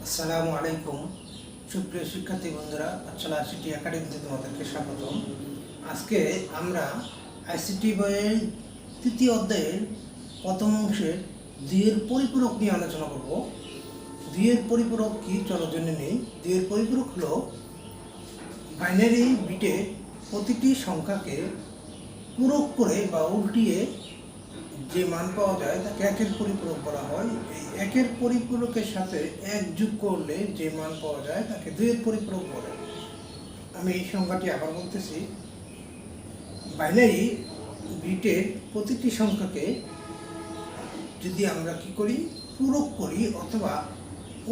আসসালামু আলাইকুম সুপ্রিয় শিক্ষার্থী বন্ধুরা, পাঠশালা আইসিটি একাডেমিতে তোমাদেরকে স্বাগতম। আজকে আমরা আইসিটি বইয়ের তৃতীয় অধ্যায়ের প্রথম অংশের দুইয়ের পরিপূরক নিয়ে আলোচনা করব। দুইয়ের পরিপূরক কি চলো জেনে নেই। দুইয়ের পরিপূরক হলো বাইনারি বিটে প্রতিটি সংখ্যাকে পূরক করে বা উল্টিয়ে যে মান পাওয়া যায় তাকে একের পরিপূরক বলা হয়। এই একের পরিপূরকের সাথে এক যোগ করলে যে মান পাওয়া যায় তাকে দুইয়ের পরিপূরক বলে। আমি এই সংখ্যাটি আবার বলতেছি। বাইনারি বিটের প্রতিটি সংখ্যাকে যদি আমরা কি করি, পূরক করি অথবা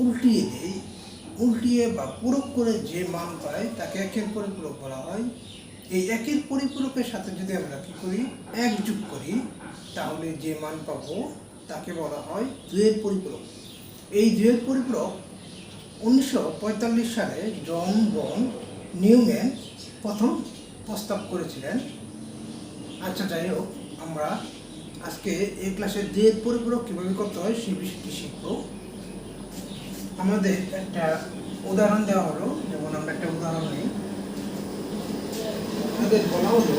উল্টিয়ে দিই, উল্টিয়ে বা পূরক করে যে মান পাই তাকে একের পরিপূরক বলা হয়। এই একের পরিপূরকের সাথে যদি আমরা কি করি, এক যোগ করি, তাহলে যে মান পাবো তাকে বলা হয় দুইয়ের পরিপূরক। এই দুইয়ের পরিপূরক 1945 সালে জন বন নিউম্যান প্রথম প্রস্তাব করেছিলেন। আচ্ছা, যাই হোক, আমরা আজকে এই ক্লাসে দুইয়ের পরিপূরক কীভাবে করতে হয় সেই বিষয়টি শিখব। আমাদের একটা উদাহরণ দেওয়া হলো, যেমন আমরা একটা উদাহরণ নিই। আমাদের বলা হলো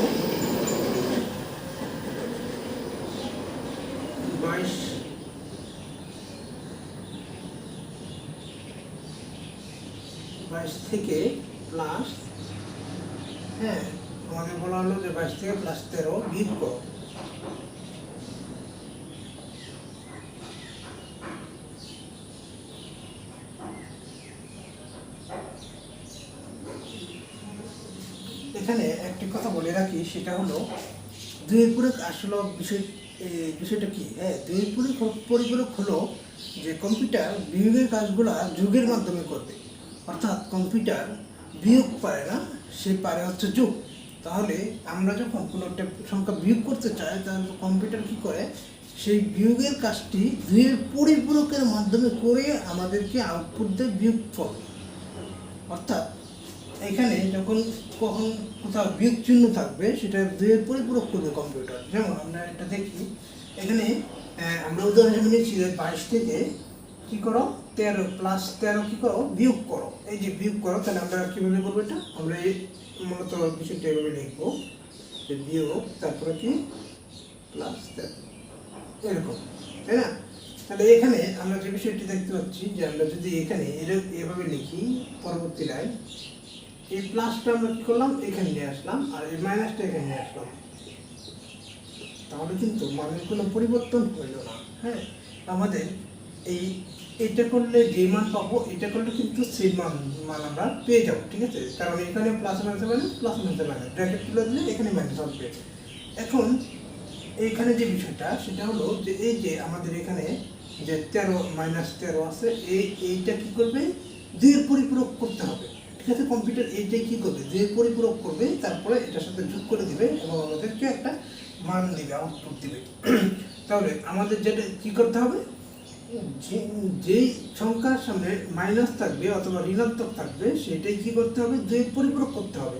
22 থেকে প্লাস, আমাদের বলা হলো যে 22 থেকে প্লাস 13 বিয়োগ করো। এখানে একটি কথা বলে রাখি, সেটা হলো দুইয়ের পরিপূরক আসলে বিষয়টা কি। দুইয়ের পরিপূরক হলো যে কম্পিউটার বিয়োগের কাজগুলো যোগের মাধ্যমে করবে। অর্থাৎ কম্পিউটার বিয়োগ পারে না, সে পারে হচ্ছে যোগ। তাহলে আমরা যখন কোনো একটা সংখ্যা বিয়োগ করতে চাই, তাহলে কম্পিউটার কি করে, সেই বিয়োগের কাজটি দুইয়ের পরিপূরকের মাধ্যমে করে আমাদেরকে আউটপুট দেয় বিয়োগফল। অর্থাৎ এখানে যখন কখন কোথাও বিয়োগ চিহ্ন থাকবে, সেটা দুইয়ের পরিপূরক করবে কম্পিউটার। যেমন আমরা এটা দেখি, এখানে আমরা উদাহরণ হিসেবে নিচ্ছি যে 22 থেকে কি করো 13 প্লাস 13 কি করো বিয়োগ করো। এই যে বিয়োগ করো, তাহলে আমরা কীভাবে করবো এটা, আমরা এই মূলত বিষয়টা এভাবে লিখবো যে বিয়োগ, তারপরে কি প্লাস 13, এরকম, তাই না? তাহলে এখানে আমরা যে বিষয়টি দেখতে পাচ্ছি যে আমরা যদি এখানে এভাবে লিখি, পরবর্তী লাইন এই প্লাসটা আমরা কি করলাম, এখানে নিয়ে আসলাম, আর এই মাইনাসটা এখানে নিয়ে আসলাম, তাহলে কিন্তু মানের কোনো পরিবর্তন হইল না। আমাদের এটা করলে যে মান পাবো, এটা করলে কিন্তু সেই মান আমরা পেয়ে যাবো, ঠিক আছে? কারণ এখানে plus minus minus, plus minus minus, bracket তুলে দিলে এখানে মাইনাস আসবে। এখন এইখানে যে বিষয়টা, সেটা হলো যে এই যে আমাদের এখানে যে 13 মাইনাস 13 আছে, এইটা কি করবে, দুইয়ের পরিপূরক করতে হবে, ঠিক আছে? কম্পিউটার এইটাই কি করবে, দুইয়ের পরিপূরক করবে, তারপরে এটার সাথে যোগ করে দিবে এবং আমাদেরকে একটা মান দিবে, আউটপুট দিবে। তাহলে আমাদের যেটা কি করতে হবে, যেই সংখ্যার সামনে মাইনাস থাকবে অথবা ঋণাত্মক থাকবে, সেটাই কি করতে হবে, দুইয়ের পরিপূরক করতে হবে।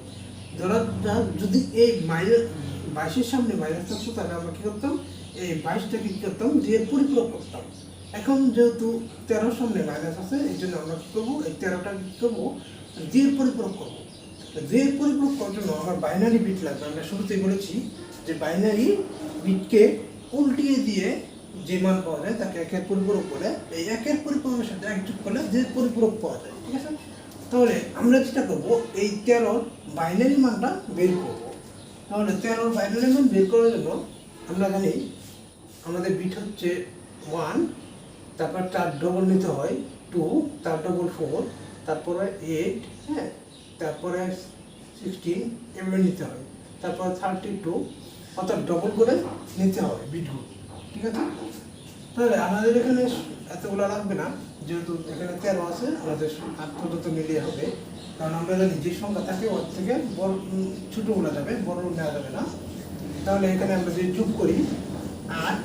ধরা যাক যদি এই মাইনাস 22-এর সামনে মাইনাস থাকতো, তাহলে আমরা কী করতাম, এই 22টাকে কী করতাম, দুইয়ের পরিপূরক করতাম। এখন যেহেতু 13 সামনে মাইনাস আছে, এই জন্য আমরা কী করবো, এই 13টা কী করবো, দুইয়ের পরিপূরক করবো। দুইয়ের পরিপূরক করার জন্য আমার বাইনারি বিট লাগবে। আমরা শুরুতেই বলেছি যে বাইনারি বিটকে উল্টিয়ে দিয়ে যে মান পাওয়া যায় তাকে একের পরিপূরক বলে। এই একের পরিপূরকের সাথে এক যোগ করলে যে পরিপূরক পাওয়া যায়, ঠিক আছে? তাহলে আমরা যেটা করবো, এই 13 বাইনারি মানটা বের করবো। তাহলে 13 বাইনারি মান বের করার জন্য আমরা জানি আমাদের বিট হচ্ছে 1, তারপর 4 ডবল নিতে হয় 2, তার ডবল 4, তারপরে 8, তারপরে 16 এভাবে নিতে হয়, তারপর 32, অর্থাৎ ডবল করে নিতে হবে বিটগুলো, ঠিক আছে? তাহলে আমাদের এখানে এতগুলো লাগবে না, যেহেতু এখানে 13 আছে, আমাদের 8 পর্যন্ত মিলিয়ে হবে। কারণ আমরা জানি যে সংখ্যা থাকে ওর থেকে বড় ছোটোগুলো যাবে, বড় নেওয়া যাবে না। তাহলে এখানে আমরা যদি যোগ করি 8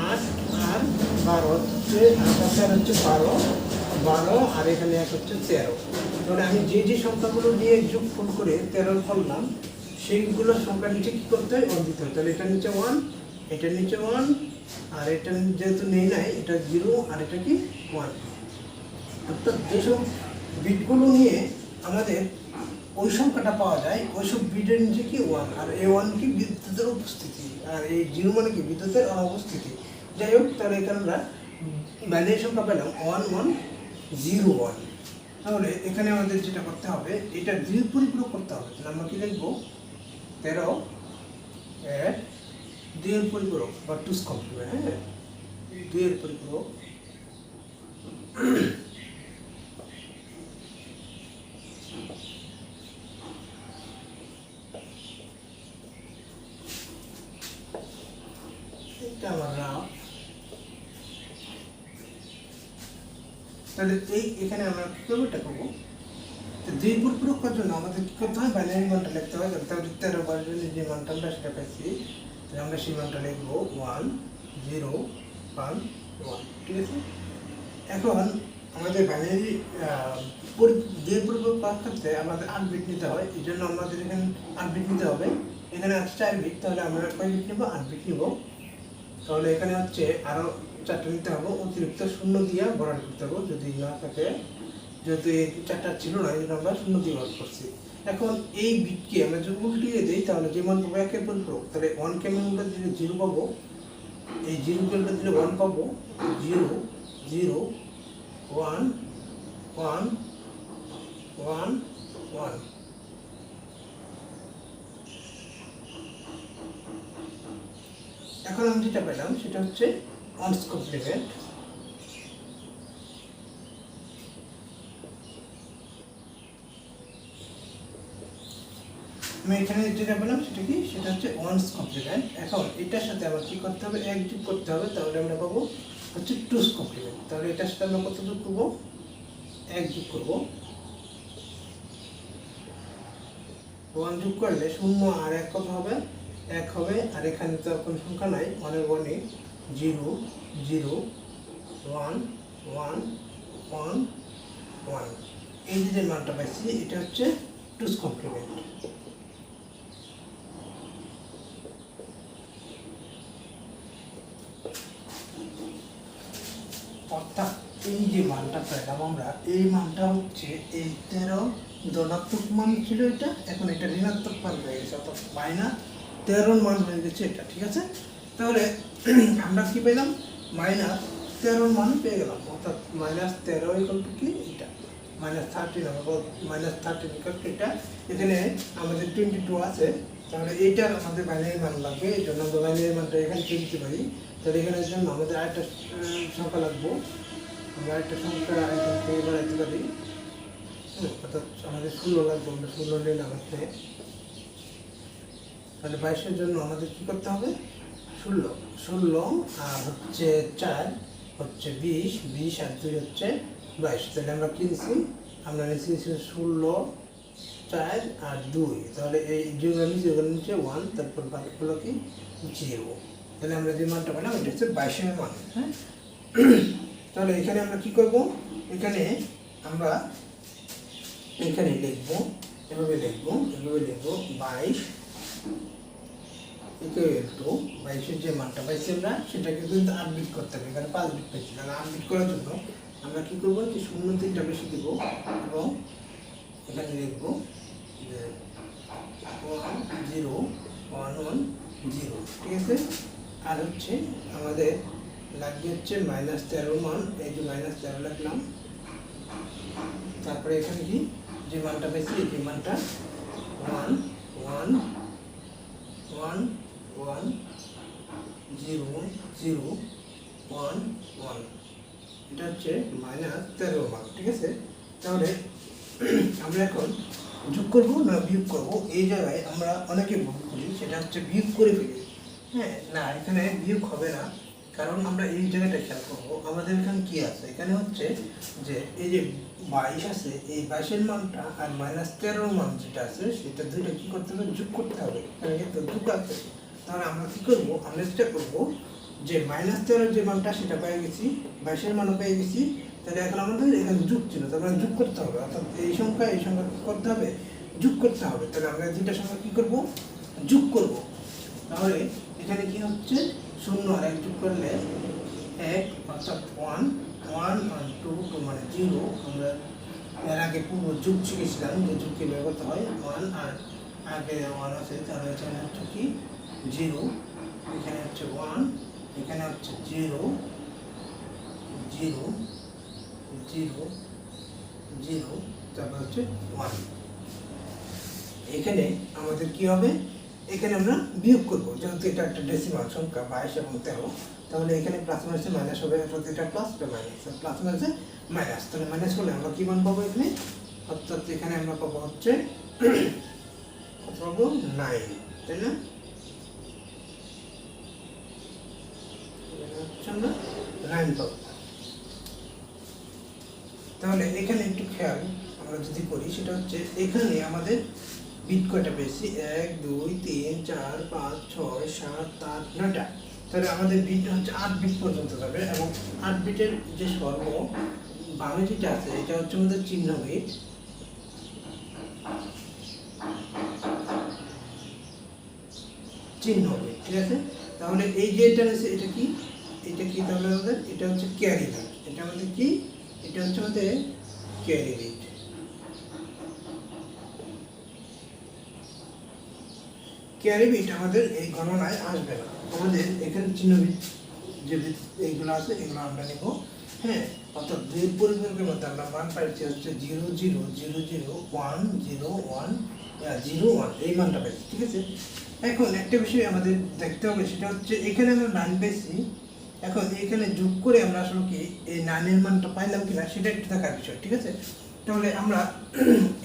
আর 12 হচ্ছে, 8 হচ্ছে 12, আর এখানে 1 হচ্ছে 13। তাহলে আমি যে সংখ্যাগুলো নিয়ে যোগফল করে 13 করলাম, সেইগুলোর সংখ্যা নিচে কী করতে হয়, 1 দিতে হয়। তাহলে এটার নিচে 1, এটার নিচে 1, আর এটা যেহেতু নেই নাই, এটা 0 আর এটা কি 1। অর্থাৎ যেসব বিটগুলো নিয়ে আমাদের ওই সংখ্যাটা পাওয়া যায় ওইসব বিটের নিচে কি ওয়ান, আর এই ওয়ান কি বিদ্যুতের উপস্থিতি, আর এই জিরো মানে কি বিদ্যুতের অনুপস্থিতি। যাই হোক, তাহলে এখানে আমরা বাইনারি সংখ্যা পেলাম 1101। তাহলে এখানে আমাদের যেটা করতে হবে, এটা 2 পরিপূরক করতে হবে। তাহলে আমরা কি লিখবো 13 এর 2 এর পরিপূরক বা 2's কমপ্লিমেন্ট। হ্যাঁ, 2 এর পরিপূরক এটা আমরা তাহলে এখানে আমরা কি করবো, এটা করবো। তো 2 পরিপূরক করার জন্য আমাদের কি করতে হয়, বাইনারি মানটা লিখতে হয়। তাহলে 13 বারের যে মানটা আমরা সেটা পাইছি, তাহলে আমরা সেই মানটা লিখবো 1011। ঠিক আছে। এখন আমাদের বাইনারি 2 পরিপূরক করার ক্ষেত্রে আমাদের 8 বিট নিতে হয়। এই জন্য আমাদের এখানে 8 বিট নিতে হবে। এখানে আছে 4 বিট, তাহলে আমরা কয় বিট নেব, 8 বিট নেব। তাহলে এখানে হচ্ছে আরও 4টা নিতে হবে, অতিরিক্ত শূন্য দিয়ে ভরাট করতে হবে যদি না থাকে। যেহেতু এই 4টা ছিল না, এই জন্য আমরা শূন্য দিয়ে ভরাট করছি। এখন এই বিটকে আমরা যদি উল্টিয়ে দিই, তাহলে যে মান পাবো 1 এর পরিপূরক। তাহলে 1 কে আমরা উল্টে দিলে 0 পাবো, এই 0 কে উল্টে দিলে 1 পাবো। 0 0 1 1 1 1। এখন আমি যেটা পেলাম সেটা হচ্ছে 1's কমপ্লিমেন্ট। আমি এখানে যেটা পেলাম সেটা কি, সেটা হচ্ছে 1's কমপ্লিমেন্ট। এখন এটার সাথে আবার কি করতে হবে, 1 যোগ করতে হবে। তাহলে আমরা পাবো হচ্ছে 2's কমপ্লিমেন্ট। তাহলে এটার সাথে আমরা কত যোগ করবো, 1 যোগ করবো। 1 যোগ করলে 0 আর 1 কত হবে, 1 হবে। আর এখানে তো কোনো সংখ্যা নাই, অনেক অনেক 0 0 1 1 1 1। এই যে মানটা পাইছি এটা হচ্ছে 2's কমপ্লিমেন্ট। অর্থাৎ এই যে মানটা পেলাম আমরা, এই মানটা হচ্ছে এই 13 ধনাত্মক মান ছিল এটা, এখন এটা ঋণাত্মক মান হয়ে গেছে, অর্থাৎ -13 মান হয়ে গেছে এটা। ঠিক আছে। তাহলে আমরা কি পেলাম, -13 মান পেয়ে গেলাম। অর্থাৎ -13 ইকুয়াল টু কি, এটা -13 আমরা -13 ইকুয়াল টু এটা। এখানে আমাদের 22 আছে, তাহলে এইটার আমাদের বাইনারি মান লাগবে। এই জন্য আমরা বাইনারি মানটা এখানে লিখতে পারি। তাহলে এখানের জন্য আমাদের আরেকটা সংখ্যা লাগবে। আমরা আরেকটা সংখ্যা এখান থেকে বাড়াইতে পারি। অর্থাৎ আমাদের 16 লাগবে, আমরা 16 নিলাম এখানে। তাহলে 22-এর জন্য আমাদের কি করতে হবে, 16 আর হচ্ছে 4 হচ্ছে 20, 20 আর 2 হচ্ছে 22। তাহলে আমরা কি নিচ্ছি, আমরা নিচ্ছি 16 4 আর 2। তাহলে এই যেগুলো নিচ্ছি ওগুলো নিচ্ছে 1, তারপর বাকিগুলো কি 0। তাহলে আমরা যে মানটা পেলাম এটা হচ্ছে 22-এর মান। হ্যাঁ, তাহলে এখানে আমরা কি করব, এখানে আমরা এখানে লিখবো, এভাবে লিখবো 22 ইকুয়াল টু 22-এর যে মানটা পাইছি আমরা সেটাকে কিন্তু 8 বিট করতে হবে। এখানে 5 বিট পাইছি, তাহলে 8 বিট করার জন্য আমরা কি করবো, যে 0 3টা বেশি দেবো এবং এখানে লিখবো যে 1 0 1 1 0। ঠিক আছে। আর হচ্ছে আমাদের লাগবে হচ্ছে -13 মান, এই যে -13 লিখলাম। তারপরে এখানে কি যে মানটা পেয়েছি, এই যে মানটা 1 1 1 1 0 0 1 1। এটা হচ্ছে -13 মান। ঠিক আছে। তাহলে আমরা এখন যোগ করবো না বিয়োগ করবো, এই জায়গায় আমরা অনেকে ভুল করি, সেটা হচ্ছে বিয়োগ করে ফেলি। হ্যাঁ, না, এখানে বিয়োগ হবে না, কারণ আমরা এই জায়গাটা খেয়াল করবো। আমাদের এখানে কি আছে, এখানে হচ্ছে যে এই যে 22 আছে, এই 22-এর মানটা আর -13 মান যেটা আছে সেটা দুইটা কি করতে হবে, যোগ করতে হবে। এখানে কিন্তু যোগ আছে। তাহলে আমরা কি করবো, আমরা যেটা করবো যে -13 যে মানটা সেটা পেয়ে গেছি, 22-এর মানও পেয়ে গেছি। তাহলে এখন আমাদের এখানে যোগ ছিল, তাহলে যোগ করতে হবে। অর্থাৎ এই সংখ্যা কি করতে হবে, যোগ করতে হবে। তাহলে আমরা দুইটা সংখ্যা কি করবো, যোগ করবো। তাহলে এখানে কি হচ্ছে, 0 আর 1 যোগ করলে 1, অর্থাৎ 1। 1 আর 2 2 মানে 0 আমরা এর আগে পূর্ব যুগ শিখেছিলাম যে যুগ কীভাবে করতে হয় 1 আর আগে 1 আছে তাহলে এখানে হচ্ছে কি 0 এখানে হচ্ছে 1 এখানে হচ্ছে 0 0 0 0 তারপর হচ্ছে 1 এখানে আমাদের কি হবে এখানে আমরা বিয়োগ করব যেহেতু এটা একটা ডেসিমাল সংখ্যা 22 এবং 13 তাহলে এখানে প্লাস মাইনাসে মাইনাস হবে প্রতিটা প্লাস এটা মাইনাস প্লাস মাইনাসে মাইনাস তাহলে মাইনাস করলে আমরা কি মান পাবো এখানে অর্থাৎ এখানে আমরা পাবো হচ্ছে কত পাবো 9 তাই না আমরা 9 পাবো তাহলে এখানে একটু খেয়াল আমরা যদি করি সেটা হচ্ছে এখানে আমাদের বিট কয়টা পেয়েছি 1 2 3 4 5 6 7 8 9টা তাহলে আমাদের বিট হচ্ছে 8 বিট পর্যন্ত যাবে এবং 8 বিটের যে সর্ব বামে যেটা আছে এটা হচ্ছে আমাদের চিহ্ন বিট ঠিক আছে তাহলে এই যে এটা আছে এটা কি তাহলে আমাদের এটা হচ্ছে ক্যারি বিট এটা আমাদের কি এটা হচ্ছে আমাদের ক্যারি বিট ক্যারি বিট আমাদের এই গণনায় আসবে না আমাদের এখানে চিহ্ন বিট যে এইগুলো আছে এগুলো আমরা নেব হ্যাঁ অর্থাৎ দুই পরিবর্তনের মধ্যে আমরা মান পাইছি হচ্ছে 0 0 0 0 1 0 1 0 1 এই মানটা পাইছি ঠিক আছে এখন একটা বিষয় আমাদের দেখতে হবে সেটা হচ্ছে এখানে আমরা 9 পেয়েছি এখন এখানে যোগ করে আমরা আসলে কি এই 9 এর মানটা পাইলাম কিনা সেটা একটু দেখার বিষয় ঠিক আছে তাহলে আমরা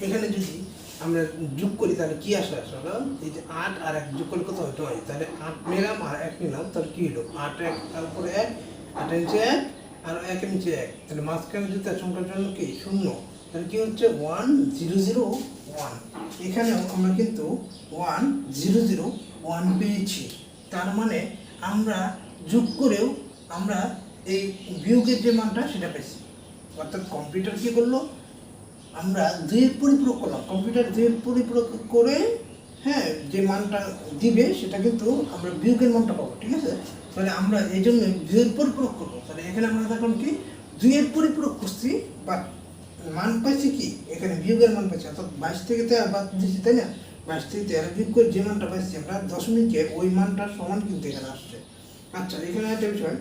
এখানে যদি আমরা যোগ করি তাহলে কি আসে আসলে এই যে 8 আর 1 যোগ করলে কত হয় 9 তাহলে 8 নিলাম আর 1 নিলাম তাহলে কি হলো 8 1 তার উপরে 1 8 এর নিচে 1 আর 1 এর নিচে 1 তাহলে মাঝখানে যদি সংখ্যার জন্য কি 0 তাহলে কি হচ্ছে 1 0 0 1 এখানেও আমরা কিন্তু 1 0 0 1 পেয়েছি তার মানে আমরা যোগ করেও আমরা এই বিয়োগের যে মানটা সেটা পেয়েছি অর্থাৎ কম্পিউটার কি করলো আমরা দুইয়ের পরিপূরক করলাম কম্পিউটার দুইয়ের পরিপূরক করে হ্যাঁ যে মানটা দিবে সেটা কিন্তু আমরা বিয়োগের মানটা পাবো ঠিক আছে তাহলে আমরা এই জন্য দুইয়ের পরিপূরক করবো তাহলে এখানে আমরা দেখলাম কি দুইয়ের পরিপূরক করছি বা মান পাইছি কি এখানে বিয়োগের মান পাইছি অর্থাৎ 22 থেকে 13 বাদ দিচ্ছি তাই না 22 থেকে 13 বিয়োগ করে যে মানটা পাইছি আমরা দশমিকের ওই মানটার সমান কিন্তু এখানে আসছে আচ্ছা এখানে একটা বিষয়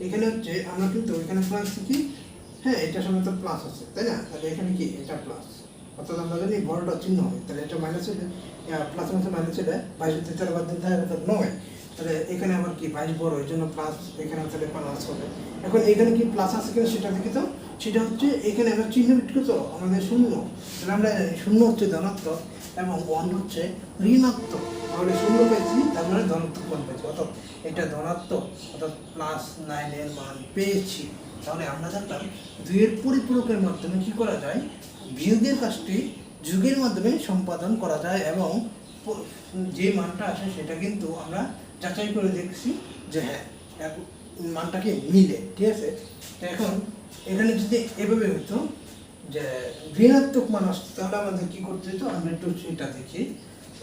এখানে হচ্ছে আমরা কিন্তু এখানে পাইছি কি হ্যাঁ এটা সময় তো প্লাস আছে তাই না তাহলে এখানে কি এটা প্লাস অর্থাৎ আমরা জানি বড়টা চিহ্ন হবে তাহলে এটা মাইনাস হলে প্লাস মাইনাস হলে 22 থেকে 13 বাদ দিতে হয় অর্থাৎ 9 তাহলে এখানে আবার কি 22 বড় এই জন্য প্লাস এখানে তাহলে প্লাস হবে এখন এখানে কি প্লাস আছে কিনা সেটা দেখি তো সেটা হচ্ছে এখানে আমরা চিহ্ন বিট করছো আমাদের 0 তাহলে আমরা 0 হচ্ছে ধনাত্মক এবং 1 হচ্ছে ঋণাত্মক তাহলে 0 পেয়েছি তার মানে ধনাত্মক মান পেয়েছি অর্থাৎ এটা ধনাত্মক অর্থাৎ প্লাস 9 এর মান পেয়েছি তাহলে আমরা দেখলাম দুইয়ের পরিপূরকের মাধ্যমে কি করা যায় বিয়োগের কাজটি যোগের মাধ্যমে সম্পাদন করা যায় এবং যে মানটা আসে সেটা কিন্তু আমরা যাচাই করে দেখছি যে হ্যাঁ মানটাকে মিলে ঠিক আছে এখন এখানে যদি এভাবে হতো যে ঋণাত্মক মান আসতো তাহলে আমাদের কি করতে হতো আমরা একটু সেটা দেখি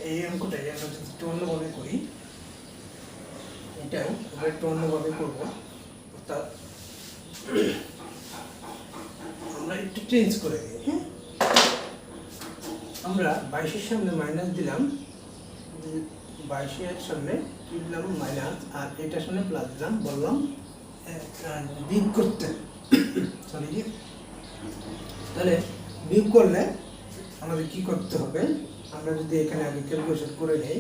এই অঙ্কটাই আমরা যদি একটু অন্যভাবে করি এটাও আমরা একটু অন্যভাবে করবো অর্থাৎ আমরা একটু চেঞ্জ করে দিই হ্যাঁ আমরা 22 এর সামনে মাইনাস দিলাম 22 এর সামনে কি দিলাম মাইনাস আর এটার সামনে প্লাস দিলাম বললাম বিয়োগ করতে সরি তাহলে বিয়োগ করলে আমাদের কি করতে হবে আমরা যদি এখানে আগে ক্যালকুলেশন করে নেই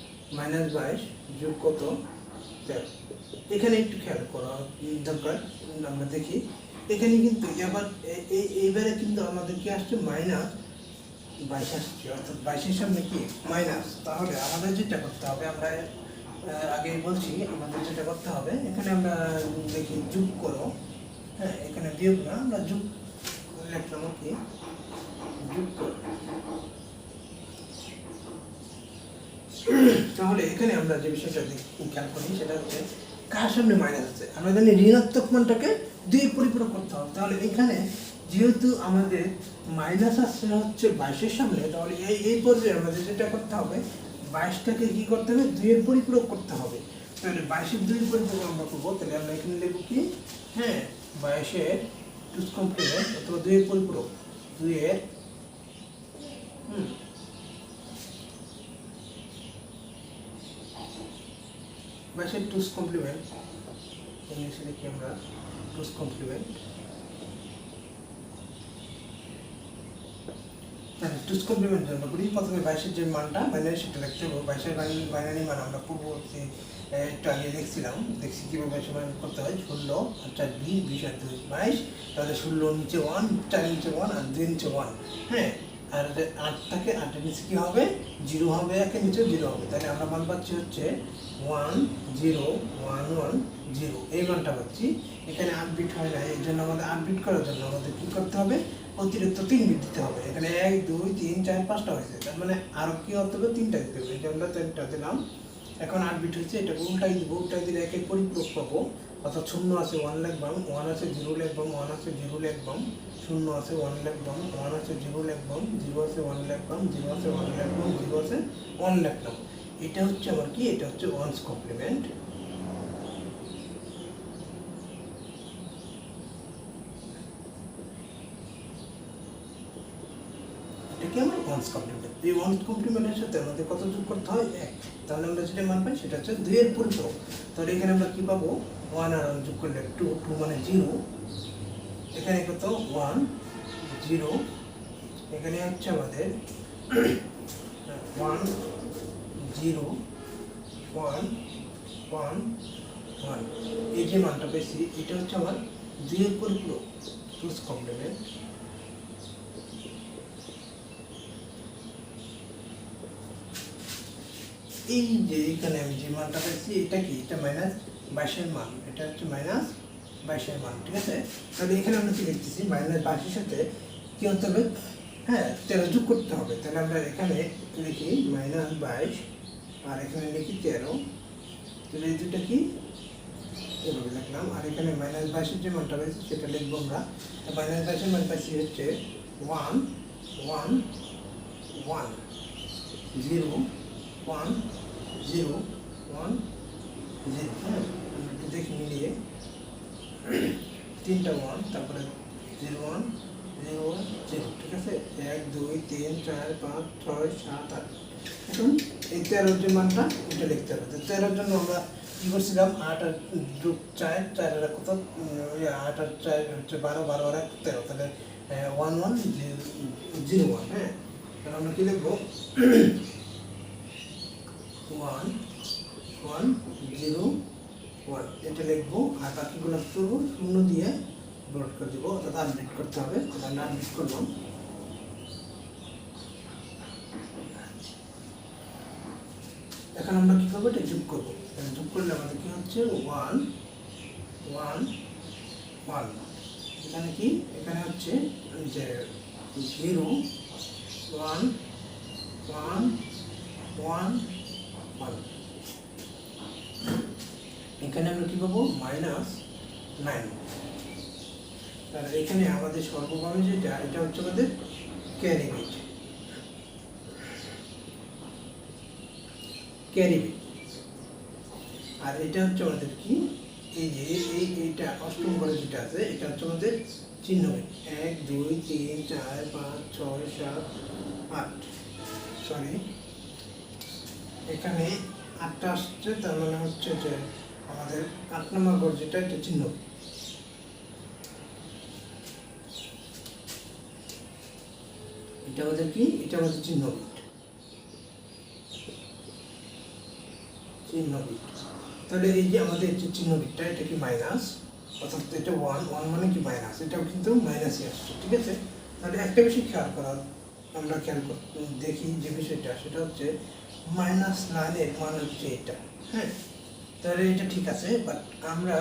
-22 যোগ কত এখানে একটু খেয়াল করা দরকার আমরা দেখি এখানে কিন্তু আবার এইবারে কিন্তু আমাদের কি আসছে -22 আসছে অর্থাৎ 22 এর সামনে কি মাইনাস তাহলে আমাদের যেটা করতে হবে আমরা আগেই বলছি আমাদের যেটা করতে হবে এখানে আমরা দেখি যোগ করো হ্যাঁ এখানে বিয়োগ না আমরা যোগ লিখলাম কি যোগ করো তাহলে এখানে আমরা যে বিষয়টা খেয়াল করি সেটা হচ্ছে কার সামনে মাইনাস আছে আমরা জানি ঋণাত্মক মানটাকে 2 পরিপূরক করতে হবে তাহলে এখানে যেহেতু আমাদের মাইনাস আসছে হচ্ছে 22 এর সামনে তাহলে এই পর্যায়ে আমাদের যেটা করতে হবে 22টাকে কি করতে হবে 2 এর পরিপূরক করতে হবে তাহলে 22-এর 2 পরিপূরক আমরা করবো, তাহলে আমরা এখানে লিখব কি, হ্যাঁ 22-এর 2's কমপ্লিমেন্ট অথবা 2-এর পরিপূরক, 2-এর 22-এর 2's কমপ্লিমেন্ট, ইংলিশে লিখি আমরা 2's কমপ্লিমেন্ট। তাহলে 2's কমপ্লিমেন্ট আমরা করি, প্রথমে 22-এর যে মানটা বাইনারি সেটা লিখতে হবে। 22-এর বাইনারি মান আমরা পূর্ববর্তী একটু আগে দেখছিলাম, দেখছি কীভাবে সমান করতে হয়। 16 আর 4 20, 20 আর 2 22, তাহলে 16 নিচে 1, 4 নিচে 1 আর 2 নিচে 1, হ্যাঁ। আর 8 থাকে, 8-এর নিচে কী হবে, 0 হবে, 1-এর নিচে 0 হবে। তাহলে আমরা মান পাচ্ছি হচ্ছে 1 0 1 1 0, এই মানটা পাচ্ছি। এখানে 8 বিট হয় না, এর জন্য আমাদের 8 বিট করার জন্য আমাদের কী করতে হবে, অতিরিক্ত 3 বিট দিতে হবে। এখানে 1 2 3 4 5টা হয়েছে, তার মানে আরও কী হতে হবে, 3টা দিতে হবে। এটা আমরা 3টা দিলাম। এখন 8 বিট হচ্ছে, এটাকে উল্টাই দিব, উল্টাই দিলে 1-এর পরিপূরক পাবো। অর্থাৎ 0 আছে 1 লিখবাম, 1 আছে 0 লিখবাম, 1 আছে 0 লিখবাম, 0 আছে 1 লিখবাম, 1 আছে 0 লিখবাম, 0 আছে 1 লিখবাম, 0 আছে 1 লিখবাম, 0 আছে 1 লিখলাম। এটা হচ্ছে আমার কি, এটা হচ্ছে 1's কমপ্লিমেন্ট। এটাকে আমরা 1's কমপ্লিমেন্ট। এই 1's কমপ্লিমেন্টের সাথে আমাদের কত যোগ করতে হয়, 1। তাহলে আমরা যেটা মান পাই সেটা হচ্ছে 2-এর পরিপূরক। তাহলে এখানে আমরা কি পাবো, 1 আর 1 যোগ করলে 2, 2 মানে 0, এখানে কত 1 0, এখানে হচ্ছে আমাদের 1 0 1 1 1, এই যে মানটা পেয়েছি এটা হচ্ছে আমার 2-এর পরিপূরক, 2's কমপ্লিমেন্ট। এই যে এখানে আমি যে মানটা পেয়েছি এটা কি, এটা -22-এর মান, এটা হচ্ছে -22-এর মান, ঠিক আছে। তাহলে এখানে আমরা কি লিখতেছি, -22-এর সাথে কি হতে হবে, হ্যাঁ 13 যোগ করতে হবে। তাহলে আমরা এখানে লিখি -22 আর এখানে লিখি 13, তাহলে এই দুটো কি এভাবে লিখলাম। আর এখানে -22-এর যে মানটা পেয়েছি সেটা লিখবো আমরা। -22-এর মান পাইছি হচ্ছে 1 1 1 0 1 0 1 0, হ্যাঁ একটু দেখি মিলিয়ে, 3টা 1, তারপরে 0 1 0 1 0, ঠিক আছে। 1 2 3 4 5 6 7 8। এখন এই 13-র যে মানটা এটা লিখতে হবে। তো 13-র জন্য আমরা কী করছিলাম, 8 আর 2 4, 4 আর কত, 8 আর 4 হচ্ছে 12, 12 আর 13, তাহলে 1 1 0 1, হ্যাঁ। তাহলে আমরা কী লিখবো, 1 1 0 1, এটা লিখবো। আর বাকিগুলো করবো 0 দিয়ে ডট করে দেবো, অর্থাৎ আপডেট করতে হবে। আমরা আপডেট করলাম। এখন আমরা কী করবো, এটা যোগ করবো। যোগ করলে আমাদের কী হচ্ছে 1 1 1, এখানে কি, এখানে হচ্ছে যে 0 1 1 1 1, এখানে আমরা কী পাবো, -9। তাহলে এখানে আমাদের সর্বভাবে যেটা, এটা হচ্ছে আমাদের ক্যারি বিট, ক্যারি বিট। আর এটা হচ্ছে আমাদের কি, এই যে এইটা অষ্টম ঘরে যেটা আছে এটা হচ্ছে আমাদের চিহ্ন বিট। 1 2 3 4 5 6 7 8, সরি এখানে 8টা আসছে, তার মানে হচ্ছে যে আমাদের 8 নম্বর ঘর যেটা, এটা চিহ্ন বিট। এটা আমাদের কি, এটা আমাদের চিহ্ন বিট, চিহ্ন বিট। তাহলে এই যে আমাদের যে চিহ্ন বিটটা, এটা কি মাইনাস, অর্থাৎ এটা 1 1 মানে কি মাইনাস, এটাও কিন্তু মাইনাসই আসছে, ঠিক আছে। তাহলে একটা বিষয় খেয়াল করা, আমরা খেয়াল দেখি যে বিষয়টা, সেটা হচ্ছে -9-এর মান হচ্ছে এটা, হ্যাঁ। তাহলে এটা ঠিক আছে, বাট আমরা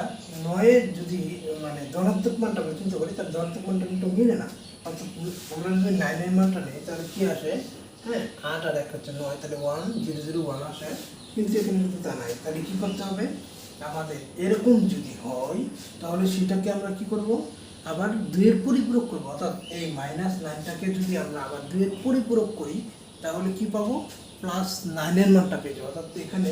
9-এর যদি মানে ধনাত্মক মানটা আমরা চিন্তা করি, তাহলে ধনাত্মক মানটা কিন্তু মিলে না। অর্থাৎ আমরা যদি 9-এর মানটা নিই তাহলে কী আসে, হ্যাঁ 8 আর 1 হচ্ছে 9, তাহলে 1 0 0 1 আসে, কিন্তু এখানে কিন্তু তা নাই। তাহলে কী করতে হবে, আমাদের এরকম যদি হয় তাহলে সেটাকে আমরা কি করব, আবার 2-এর পরিপূরক করব। অর্থাৎ এই -9টাকে যদি আমরা আবার 2-এর পরিপূরক করি তাহলে কি পাবো, +9-এর মানটা পেয়ে যাবো। অর্থাৎ এখানে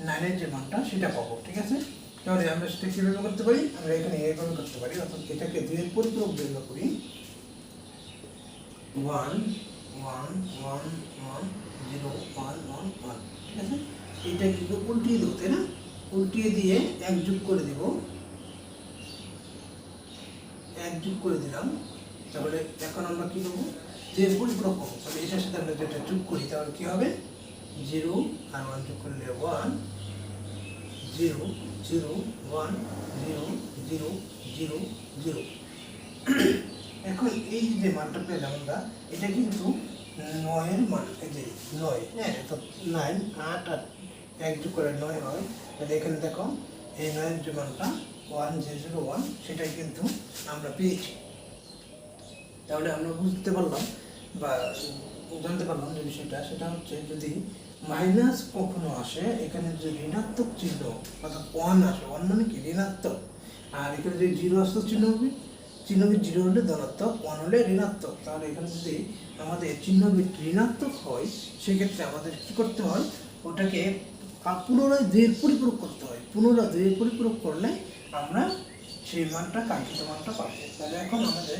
9-এর যে মানটা সেটা পাবো, ঠিক আছে? তাহলে আমরা সেটা কীভাবে করতে পারি? আমরা এখানে এইভাবে করতে পারি, অর্থাৎ এটাকে 2 এর পরিপূরক বের করি। 1 1 1 1 0 1 1 1, ঠিক আছে? এটা কিন্তু উল্টিয়ে দেবো, তাই না? উল্টিয়ে দিয়ে 1 যোগ করে দেব, 1 যোগ করে দিলাম। তাহলে এখন আমরা কি করবো? যে পরিপূরক পাবো, তাহলে এটার সাথে আমরা যেটা যোগ করি তাহলে কি হবে? 0 আর 1 যোগ করলে 1 0 0 1 0 0 0 0। এখন এই যে মানটা পেলাম আমরা, এটা কিন্তু 9-এর মান, এই যে 9, হ্যাঁ, তো 9 8 আর 1 যোগ করে 9 হয়। তাহলে এখানে দেখো এই 9-এর যে মানটা 1001 সেটাই কিন্তু আমরা পেয়েছি। তাহলে আমরা বুঝতে পারলাম বা জানতে পারলাম যে বিষয়টা, সেটা হচ্ছে যদি মাইনাস কখনো আসে, এখানে যদি ঋণাত্মক চিহ্ন অর্থাৎ 1 আসে, 1 মানে কি ঋণাত্মক, আর এখানে যদি 0 আসতো চিহ্ন হবে, 0 হলে ধনাত্মক, 1 হলে ঋণাত্মক। তাহলে এখানে যদি আমাদের চিহ্ন ঋণাত্মক হয়, সেক্ষেত্রে আমাদের কি করতে হয়? ওটাকে পুনরায় 2-এর পরিপূরক করতে হয়। পুনরায় 2-এর পরিপূরক করলে আমরা সেই মানটা, কাঙ্ক্ষিত মানটা পাবো। তাহলে এখন আমাদের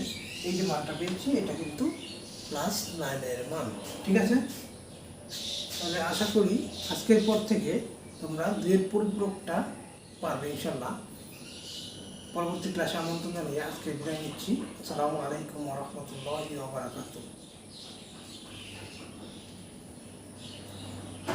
এই যে মানটা পেয়েছি এটা কিন্তু +9-এর মান, ঠিক আছে? তাহলে আশা করি আজকের পর থেকে তোমরা 2-এর পরিপূরকটা পারবে ইনশাল্লাহ। পরবর্তী ক্লাসে আমন্ত্রণ জানিয়ে আজকে বিদায় নিচ্ছি। আসসালামু আলাইকুম ওয়া রাহমাতুল্লাহি ওয়া বারাকাতুহু।